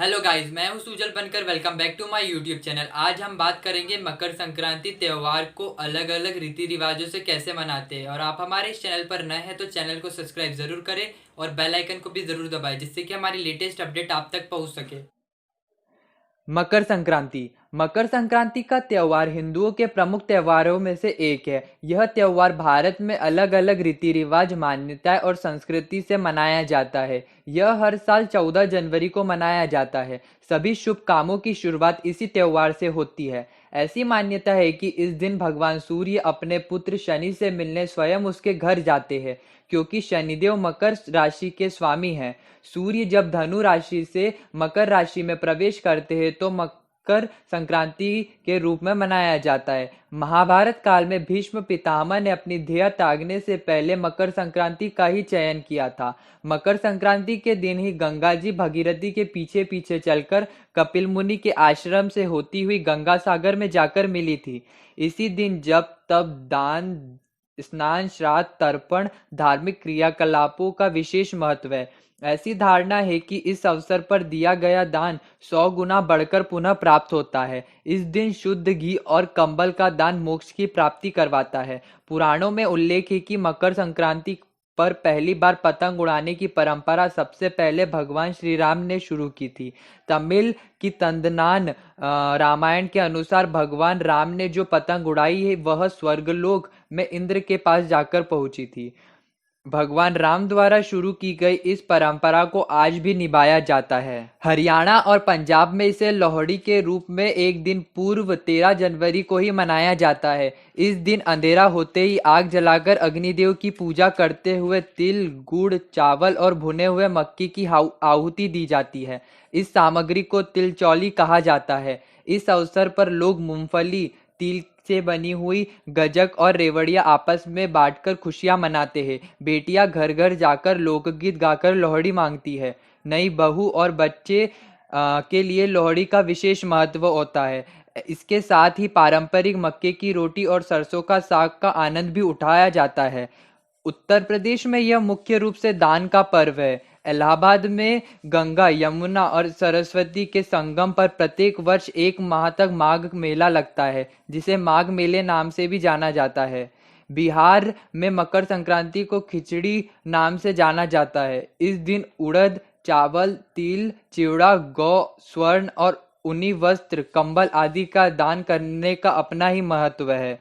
Hello guys, मैं हूं सुजल बनकर। Welcome back to my YouTube channel. आज हम बात करेंगे मकर संक्रांति त्योहार को अलग अलग रीति रिवाजों से कैसे मनाते हैं। और आप हमारे इस चैनल पर नए हैं तो चैनल को सब्सक्राइब जरूर करें और बेल आइकन को भी जरूर दबाएं, जिससे कि हमारी लेटेस्ट अपडेट आप तक पहुंच सके। मकर संक्रांति। मकर संक्रांति का त्योहार हिंदुओं के प्रमुख त्योहारों में से एक है। यह त्योहार भारत में अलग अलग रीति रिवाज, मान्यताएं और संस्कृति से मनाया जाता है। यह हर साल 14 जनवरी को मनाया जाता है। सभी शुभ कामों की शुरुआत इसी त्योहार से होती है। ऐसी मान्यता है कि इस दिन भगवान सूर्य अपने पुत्र शनि से मिलने स्वयं उसके घर जाते हैं, क्योंकि शनिदेव मकर राशि के स्वामी हैं। सूर्य जब धनु राशि से मकर राशि में प्रवेश करते हैं तो मकर संक्रांति के रूप में मनाया जाता है। महाभारत काल में भीष्म पितामह ने अपनी ध्येय त्यागने से पहले मकर संक्रांति का ही चयन किया था। मकर संक्रांति के दिन ही गंगा जी भगीरथी के पीछे पीछे चलकर कपिल मुनि के आश्रम से होती हुई गंगा सागर में जाकर मिली थी। इसी दिन जप तप दान स्नान श्राद्ध तर्पण धार्मिक क्रियाकलापों का विशेष महत्व है। ऐसी धारणा है कि इस अवसर पर दिया गया दान 100 गुना बढ़कर पुनः प्राप्त होता है। इस दिन शुद्ध घी और कंबल का दान मोक्ष की प्राप्ति करवाता है। पुराणों में उल्लेख है कि मकर संक्रांति पर पहली बार पतंग उड़ाने की परंपरा सबसे पहले भगवान श्री राम ने शुरू की थी। तमिल की तंदनान रामायण के अनुसार भगवान राम ने जो पतंग उड़ाई है वह स्वर्गलोक में इंद्र के पास जाकर पहुंची थी। भगवान राम द्वारा शुरू की गई इस परंपरा को आज भी निभाया जाता है। हरियाणा और पंजाब में इसे लोहड़ी के रूप में एक दिन पूर्व 13 जनवरी को ही मनाया जाता है। इस दिन अंधेरा होते ही आग जलाकर अग्निदेव की पूजा करते हुए तिल गुड़ चावल और भुने हुए मक्की की आहुति दी जाती है। इस सामग्री को तिलचौली कहा जाता है। इस अवसर पर लोग मूंगफली तिल से बनी हुई गजक और रेवड़ियां आपस में बांटकर खुशियां मनाते हैं। बेटियां घर घर जाकर लोकगीत गाकर लोहड़ी मांगती है। नई बहू और बच्चे के लिए लोहड़ी का विशेष महत्व होता है। इसके साथ ही पारंपरिक मक्के की रोटी और सरसों का साग का आनंद भी उठाया जाता है। उत्तर प्रदेश में यह मुख्य रूप से दान का पर्व है। इलाहाबाद में गंगा यमुना और सरस्वती के संगम पर प्रत्येक वर्ष एक माह तक माघ मेला लगता है, जिसे माघ मेले नाम से भी जाना जाता है। बिहार में मकर संक्रांति को खिचड़ी नाम से जाना जाता है। इस दिन उड़द चावल तिल चिवड़ा गौ स्वर्ण और ऊनी वस्त्र कंबल आदि का दान करने का अपना ही महत्व है।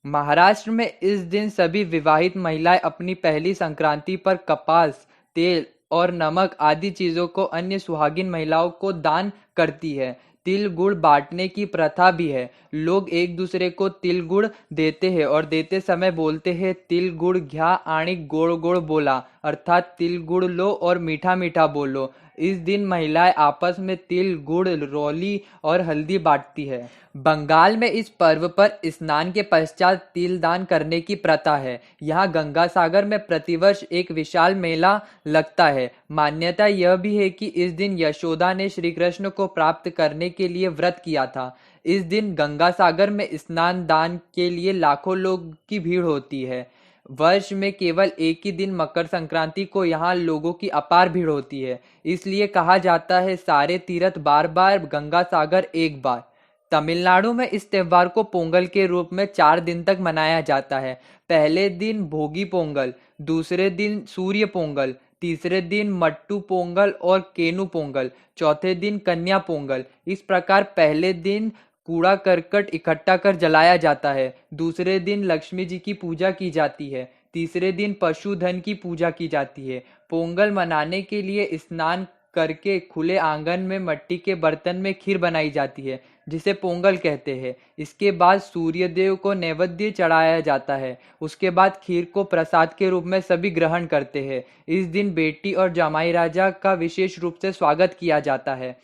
महाराष्ट्र में इस दिन सभी विवाहित महिलाएं अपनी पहली संक्रांति पर कपास तेल और नमक आदि चीजों को अन्य सुहागिन महिलाओं को दान करती है। तिल गुड़ बांटने की प्रथा भी है। लोग एक दूसरे को तिल गुड़ देते हैं और देते समय बोलते हैं तिल गुड़ घ्या आणि गोड़ गोड़ बोला, अर्थात तिल गुड़ लो और मीठा मीठा बोलो। इस दिन महिलाएं आपस में तिल गुड़ रोली और हल्दी बांटती है। बंगाल में इस पर्व पर स्नान के पश्चात तिल दान करने की प्रथा है। यहाँ गंगा सागर में प्रतिवर्ष एक विशाल मेला लगता है। मान्यता यह भी है कि इस दिन यशोदा ने श्री कृष्ण को प्राप्त करने के लिए व्रत किया था। इस दिन गंगा सागर में स्नान दान के लिए लाखों लोग की भीड़ होती है। वर्ष में केवल एक ही दिन मकर संक्रांति को यहाँ लोगों की अपार भीड़ होती है। इसलिए कहा जाता है सारे तीर्थ बार बार गंगा सागर एक बार। तमिलनाडु में इस त्योहार को पोंगल के रूप में 4 दिन तक मनाया जाता है। पहले दिन भोगी पोंगल, दूसरे दिन सूर्य पोंगल, तीसरे दिन मट्टू पोंगल और केनु पोंगल, चौथे दिन कन्या पोंगल। इस प्रकार पहले दिन कूड़ा करकट इकट्ठा कर जलाया जाता है, दूसरे दिन लक्ष्मी जी की पूजा की जाती है, तीसरे दिन पशुधन की पूजा की जाती है। पोंगल मनाने के लिए स्नान करके खुले आंगन में मिट्टी के बर्तन में खीर बनाई जाती है, जिसे पोंगल कहते हैं। इसके बाद सूर्य देव को नैवेद्य चढ़ाया जाता है। उसके बाद खीर को प्रसाद के रूप में सभी ग्रहण करते हैं। इस दिन बेटी और जमाई राजा का विशेष रूप से स्वागत किया जाता है।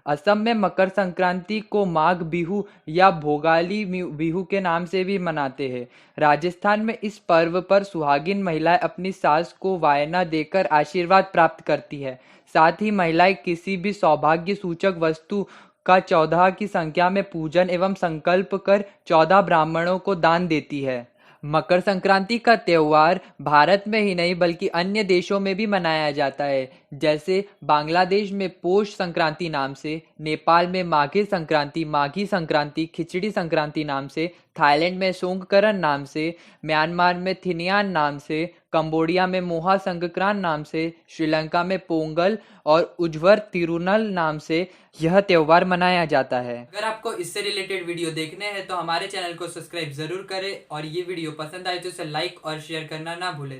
असम में मकर संक्रांति को माघ बिहू या भोगाली बिहू के नाम से भी मनाते हैं। राजस्थान में इस पर्व पर सुहागिन महिलाएं अपनी सास को वायना देकर आशीर्वाद प्राप्त करती है। साथ ही महिलाएं किसी भी सौभाग्य सूचक वस्तु का 14 की संख्या में पूजन एवं संकल्प कर 14 ब्राह्मणों को दान देती है। मकर संक्रांति का त्योहार भारत में ही नहीं बल्कि अन्य देशों में भी मनाया जाता है। जैसे बांग्लादेश में पोष संक्रांति नाम से, नेपाल में माघी संक्रांति खिचड़ी संक्रांति नाम से, थाईलैंड में सोंगकरन नाम से, म्यांमार में थिनियान नाम से, कंबोडिया में मोहा संक्रांत नाम से, श्रीलंका में पोंगल और उज्वर तिरुनल नाम से यह त्योहार मनाया जाता है। अगर आपको इससे रिलेटेड वीडियो देखने हैं तो हमारे चैनल को सब्सक्राइब जरूर करें और ये वीडियो पसंद आए तो इसे लाइक और शेयर करना ना भूलें।